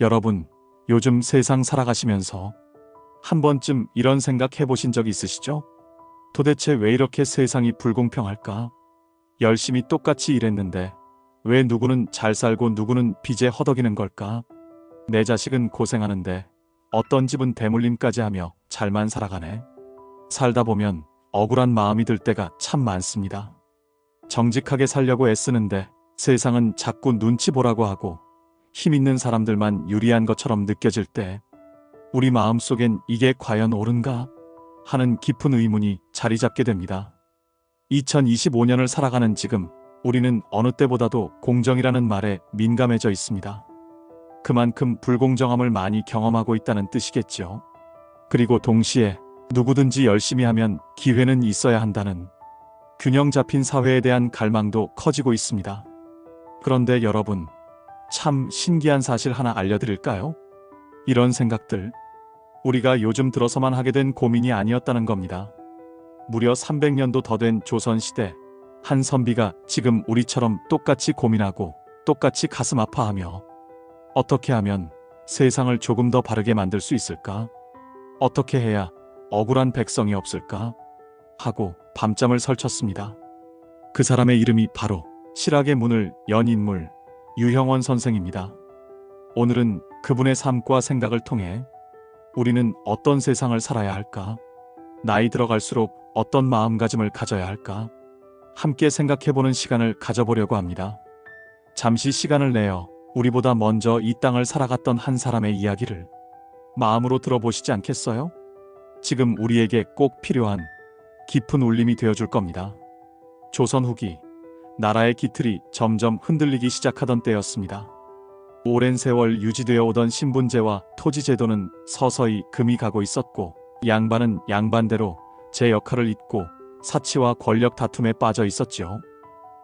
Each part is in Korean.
여러분, 요즘 세상 살아가시면서 한 번쯤 이런 생각 해보신 적 있으시죠? 도대체 왜 이렇게 세상이 불공평할까? 열심히 똑같이 일했는데 왜 누구는 잘 살고 누구는 빚에 허덕이는 걸까? 내 자식은 고생하는데 어떤 집은 대물림까지 하며 잘만 살아가네. 살다 보면 억울한 마음이 들 때가 참 많습니다. 정직하게 살려고 애쓰는데 세상은 자꾸 눈치 보라고 하고 힘 있는 사람들만 유리한 것처럼 느껴질 때 우리 마음속엔 이게 과연 옳은가 하는 깊은 의문이 자리 잡게 됩니다. 2025년을 살아가는 지금 우리는 어느 때보다도 공정이라는 말에 민감해져 있습니다. 그만큼 불공정함을 많이 경험하고 있다는 뜻이겠죠. 그리고 동시에 누구든지 열심히 하면 기회는 있어야 한다는 균형 잡힌 사회에 대한 갈망도 커지고 있습니다. 그런데 여러분, 참 신기한 사실 하나 알려드릴까요? 이런 생각들, 우리가 요즘 들어서만 하게 된 고민이 아니었다는 겁니다. 무려 300년도 더 된 조선시대, 한 선비가 지금 우리처럼 똑같이 고민하고 똑같이 가슴 아파하며 어떻게 하면 세상을 조금 더 바르게 만들 수 있을까? 어떻게 해야 억울한 백성이 없을까? 하고 밤잠을 설쳤습니다. 그 사람의 이름이 바로 실학의 문을 연 인물 유형원 선생입니다. 오늘은 그분의 삶과 생각을 통해 우리는 어떤 세상을 살아야 할까? 나이 들어갈수록 어떤 마음가짐을 가져야 할까? 함께 생각해보는 시간을 가져보려고 합니다. 잠시 시간을 내어 우리보다 먼저 이 땅을 살아갔던 한 사람의 이야기를 마음으로 들어보시지 않겠어요? 지금 우리에게 꼭 필요한 깊은 울림이 되어줄 겁니다. 조선 후기, 나라의 기틀이 점점 흔들리기 시작하던 때였습니다. 오랜 세월 유지되어 오던 신분제와 토지제도는 서서히 금이 가고 있었고 양반은 양반대로 제 역할을 잊고 사치와 권력 다툼에 빠져 있었죠.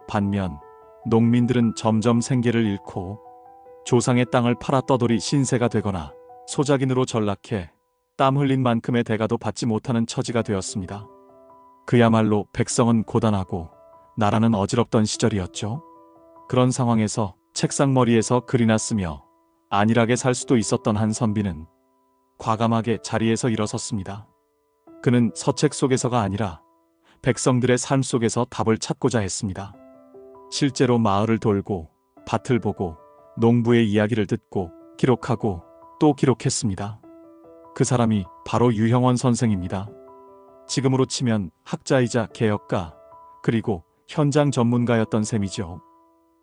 반면 농민들은 점점 생계를 잃고 조상의 땅을 팔아 떠돌이 신세가 되거나 소작인으로 전락해 땀 흘린 만큼의 대가도 받지 못하는 처지가 되었습니다. 그야말로 백성은 고단하고 나라는 어지럽던 시절이었죠. 그런 상황에서 책상머리에서 글이나 쓰며 안일하게 살 수도 있었던 한 선비는 과감하게 자리에서 일어섰습니다. 그는 서책 속에서가 아니라 백성들의 삶 속에서 답을 찾고자 했습니다. 실제로 마을을 돌고 밭을 보고 농부의 이야기를 듣고 기록하고 또 기록했습니다. 그 사람이 바로 유형원 선생입니다. 지금으로 치면 학자이자 개혁가, 그리고 현장 전문가였던 셈이죠.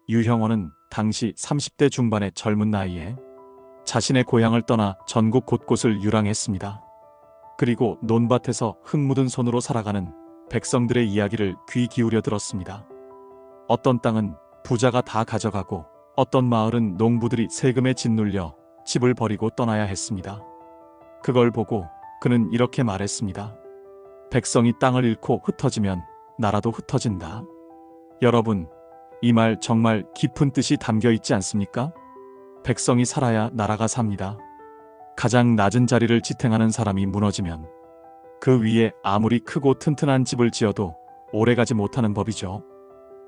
유형원은 당시 30대 중반의 젊은 나이에 자신의 고향을 떠나 전국 곳곳을 유랑했습니다. 그리고 논밭에서 흙 묻은 손으로 살아가는 백성들의 이야기를 귀 기울여 들었습니다. 어떤 땅은 부자가 다 가져가고 어떤 마을은 농부들이 세금에 짓눌려 집을 버리고 떠나야 했습니다. 그걸 보고 그는 이렇게 말했습니다. 백성이 땅을 잃고 흩어지면 나라도 흩어진다. 여러분, 이 말 정말 깊은 뜻이 담겨 있지 않습니까? 백성이 살아야 나라가 삽니다. 가장 낮은 자리를 지탱하는 사람이 무너지면 그 위에 아무리 크고 튼튼한 집을 지어도 오래가지 못하는 법이죠.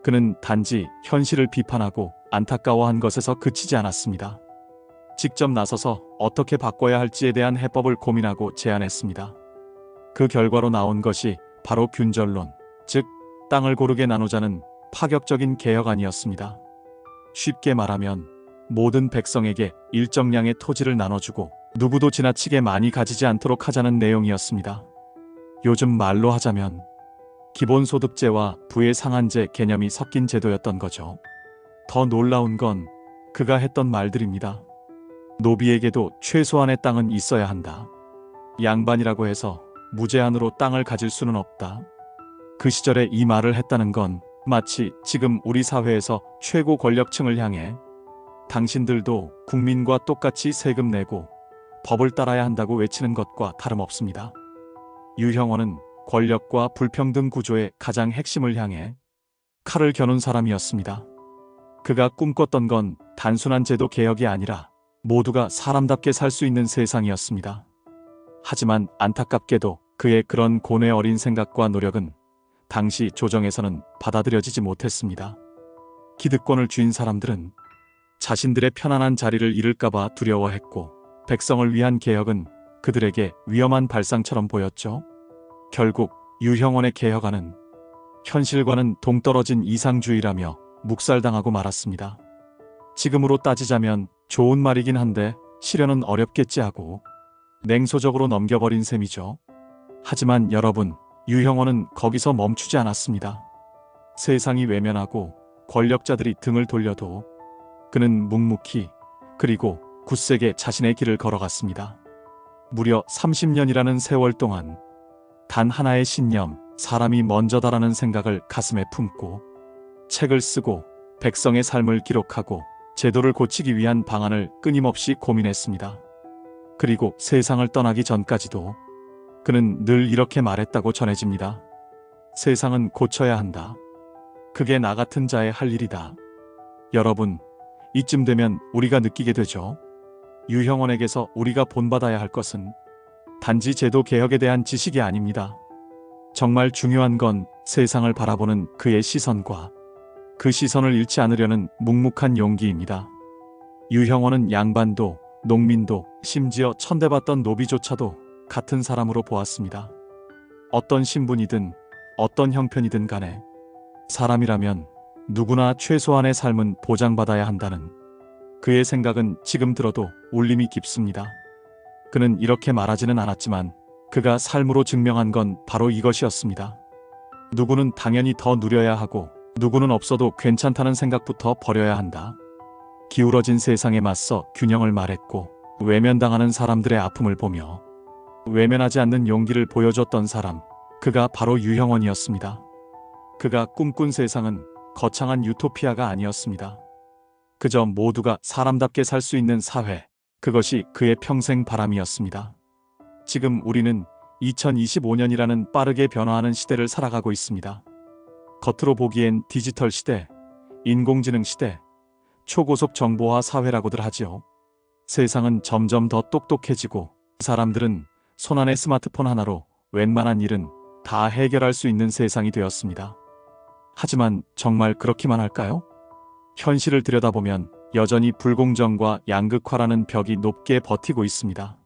그는 단지 현실을 비판하고 안타까워한 것에서 그치지 않았습니다. 직접 나서서 어떻게 바꿔야 할지에 대한 해법을 고민하고 제안했습니다. 그 결과로 나온 것이 바로 균절론, 즉 땅을 고르게 나누자는 파격적인 개혁안이었습니다. 쉽게 말하면 모든 백성에게 일정량의 토지를 나눠주고 누구도 지나치게 많이 가지지 않도록 하자는 내용이었습니다. 요즘 말로 하자면 기본소득제와 부의 상한제 개념이 섞인 제도였던 거죠. 더 놀라운 건 그가 했던 말들입니다. 노비에게도 최소한의 땅은 있어야 한다. 양반이라고 해서 무제한으로 땅을 가질 수는 없다. 그 시절에 이 말을 했다는 건 마치 지금 우리 사회에서 최고 권력층을 향해 당신들도 국민과 똑같이 세금 내고 법을 따라야 한다고 외치는 것과 다름없습니다. 유형원은 권력과 불평등 구조의 가장 핵심을 향해 칼을 겨눈 사람이었습니다. 그가 꿈꿨던 건 단순한 제도 개혁이 아니라 모두가 사람답게 살 수 있는 세상이었습니다. 하지만 안타깝게도 그의 그런 고뇌 어린 생각과 노력은 당시 조정에서는 받아들여지지 못했습니다. 기득권을 쥔 사람들은 자신들의 편안한 자리를 잃을까봐 두려워했고 백성을 위한 개혁은 그들에게 위험한 발상처럼 보였죠. 결국 유형원의 개혁안은 현실과는 동떨어진 이상주의라며 묵살당하고 말았습니다. 지금으로 따지자면 좋은 말이긴 한데 실현은 어렵겠지 하고 냉소적으로 넘겨버린 셈이죠. 하지만 여러분, 유형원은 거기서 멈추지 않았습니다. 세상이 외면하고 권력자들이 등을 돌려도 그는 묵묵히 그리고 굳세게 자신의 길을 걸어갔습니다. 무려 30년이라는 세월 동안 단 하나의 신념, 사람이 먼저다라는 생각을 가슴에 품고 책을 쓰고 백성의 삶을 기록하고 제도를 고치기 위한 방안을 끊임없이 고민했습니다. 그리고 세상을 떠나기 전까지도 그는 늘 이렇게 말했다고 전해집니다. 세상은 고쳐야 한다. 그게 나 같은 자의 할 일이다. 여러분, 이쯤 되면 우리가 느끼게 되죠. 유형원에게서 우리가 본받아야 할 것은 단지 제도 개혁에 대한 지식이 아닙니다. 정말 중요한 건 세상을 바라보는 그의 시선과 그 시선을 잃지 않으려는 묵묵한 용기입니다. 유형원은 양반도, 농민도, 심지어 천대받던 노비조차도 같은 사람으로 보았습니다. 어떤 신분이든 어떤 형편이든 간에 사람이라면 누구나 최소한의 삶은 보장받아야 한다는 그의 생각은 지금 들어도 울림이 깊습니다. 그는 이렇게 말하지는 않았지만 그가 삶으로 증명한 건 바로 이것이었습니다. 누구는 당연히 더 누려야 하고 누구는 없어도 괜찮다는 생각부터 버려야 한다. 기울어진 세상에 맞서 균형을 말했고 외면당하는 사람들의 아픔을 보며 외면하지 않는 용기를 보여줬던 사람, 그가 바로 유형원이었습니다. 그가 꿈꾼 세상은 거창한 유토피아가 아니었습니다. 그저 모두가 사람답게 살 수 있는 사회, 그것이 그의 평생 바람이었습니다. 지금 우리는 2025년이라는 빠르게 변화하는 시대를 살아가고 있습니다. 겉으로 보기엔 디지털 시대, 인공지능 시대, 초고속 정보화 사회라고들 하지요. 세상은 점점 더 똑똑해지고 사람들은 손안의 스마트폰 하나로 웬만한 일은 다 해결할 수 있는 세상이 되었습니다. 하지만 정말 그렇기만 할까요? 현실을 들여다보면 여전히 불공정과 양극화라는 벽이 높게 버티고 있습니다.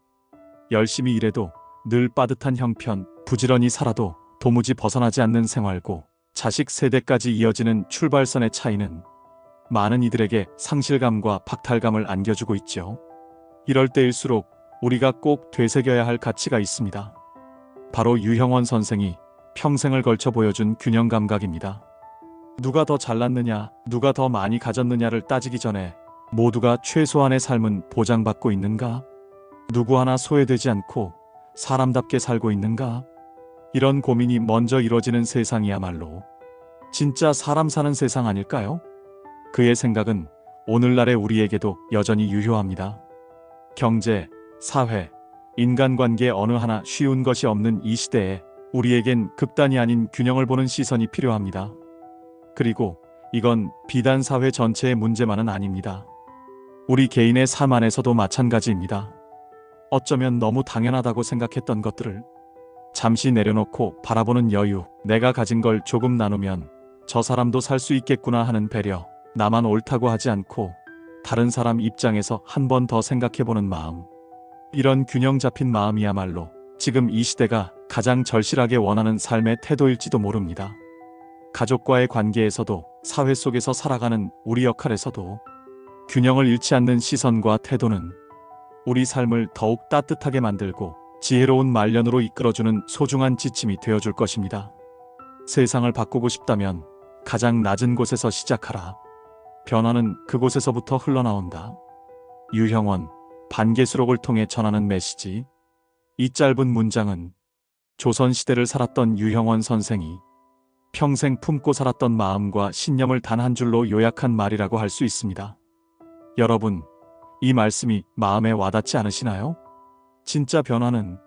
열심히 일해도 늘 빠듯한 형편, 부지런히 살아도 도무지 벗어나지 않는 생활고 자식 세대까지 이어지는 출발선의 차이는 많은 이들에게 상실감과 박탈감을 안겨주고 있죠. 이럴 때일수록 우리가 꼭 되새겨야 할 가치가 있습니다. 바로 유형원 선생이 평생을 걸쳐 보여준 균형 감각입니다. 누가 더 잘났느냐, 누가 더 많이 가졌느냐를 따지기 전에 모두가 최소한의 삶은 보장받고 있는가? 누구 하나 소외되지 않고 사람답게 살고 있는가? 이런 고민이 먼저 이뤄지는 세상이야말로 진짜 사람 사는 세상 아닐까요? 그의 생각은 오늘날의 우리에게도 여전히 유효합니다. 경제, 사회, 인간관계 어느 하나 쉬운 것이 없는 이 시대에 우리에겐 극단이 아닌 균형을 보는 시선이 필요합니다. 그리고 이건 비단 사회 전체의 문제만은 아닙니다. 우리 개인의 삶 안에서도 마찬가지입니다. 어쩌면 너무 당연하다고 생각했던 것들을 잠시 내려놓고 바라보는 여유, 내가 가진 걸 조금 나누면 저 사람도 살 수 있겠구나 하는 배려, 나만 옳다고 하지 않고 다른 사람 입장에서 한 번 더 생각해보는 마음. 이런 균형 잡힌 마음이야말로 지금 이 시대가 가장 절실하게 원하는 삶의 태도일지도 모릅니다. 가족과의 관계에서도 사회 속에서 살아가는 우리 역할에서도 균형을 잃지 않는 시선과 태도는 우리 삶을 더욱 따뜻하게 만들고 지혜로운 말년으로 이끌어주는 소중한 지침이 되어줄 것입니다. 세상을 바꾸고 싶다면 가장 낮은 곳에서 시작하라. 변화는 그곳에서부터 흘러나온다. 유형원, 반개수록을 통해 전하는 메시지. 이 짧은 문장은 조선시대를 살았던 유형원 선생이 평생 품고 살았던 마음과 신념을 단 한 줄로 요약한 말이라고 할 수 있습니다. 여러분, 이 말씀이 마음에 와닿지 않으시나요? 진짜 변화는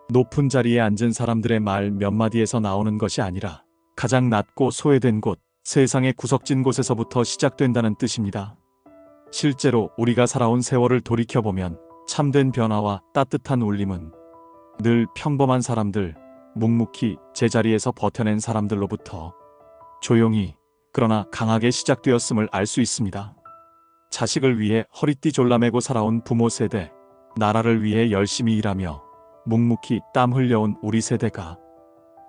높은 자리에 앉은 사람들의 말 몇 마디에서 나오는 것이 아니라 가장 낮고 소외된 곳, 세상의 구석진 곳에서부터 시작된다는 뜻입니다. 실제로 우리가 살아온 세월을 돌이켜보면 참된 변화와 따뜻한 울림은 늘 평범한 사람들, 묵묵히 제자리에서 버텨낸 사람들로부터 조용히 그러나 강하게 시작되었음을 알 수 있습니다. 자식을 위해 허리띠 졸라매고 살아온 부모 세대, 나라를 위해 열심히 일하며 묵묵히 땀 흘려온 우리 세대가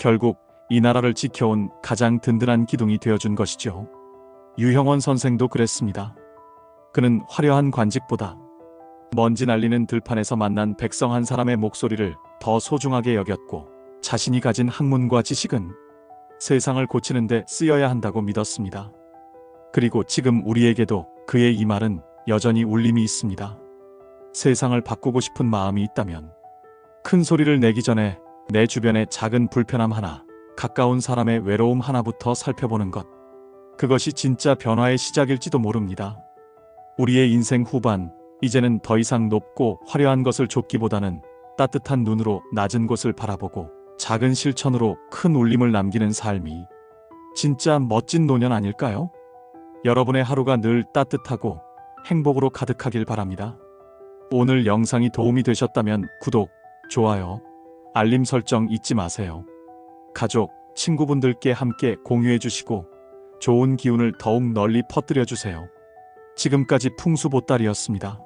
결국 이 나라를 지켜온 가장 든든한 기둥이 되어준 것이죠. 유형원 선생도 그랬습니다. 그는 화려한 관직보다 먼지 날리는 들판에서 만난 백성 한 사람의 목소리를 더 소중하게 여겼고, 자신이 가진 학문과 지식은 세상을 고치는 데 쓰여야 한다고 믿었습니다. 그리고 지금 우리에게도 그의 이 말은 여전히 울림이 있습니다. 세상을 바꾸고 싶은 마음이 있다면 큰 소리를 내기 전에 내 주변의 작은 불편함 하나, 가까운 사람의 외로움 하나부터 살펴보는 것, 그것이 진짜 변화의 시작일지도 모릅니다. 우리의 인생 후반, 이제는 더 이상 높고 화려한 것을 좇기보다는 따뜻한 눈으로 낮은 곳을 바라보고 작은 실천으로 큰 울림을 남기는 삶이 진짜 멋진 노년 아닐까요? 여러분의 하루가 늘 따뜻하고 행복으로 가득하길 바랍니다. 오늘 영상이 도움이 되셨다면 구독, 좋아요, 알림 설정 잊지 마세요. 가족, 친구분들께 함께 공유해 주시고 좋은 기운을 더욱 널리 퍼뜨려 주세요. 지금까지 풍수보따리였습니다.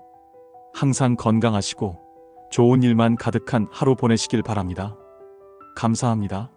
항상 건강하시고 좋은 일만 가득한 하루 보내시길 바랍니다. 감사합니다.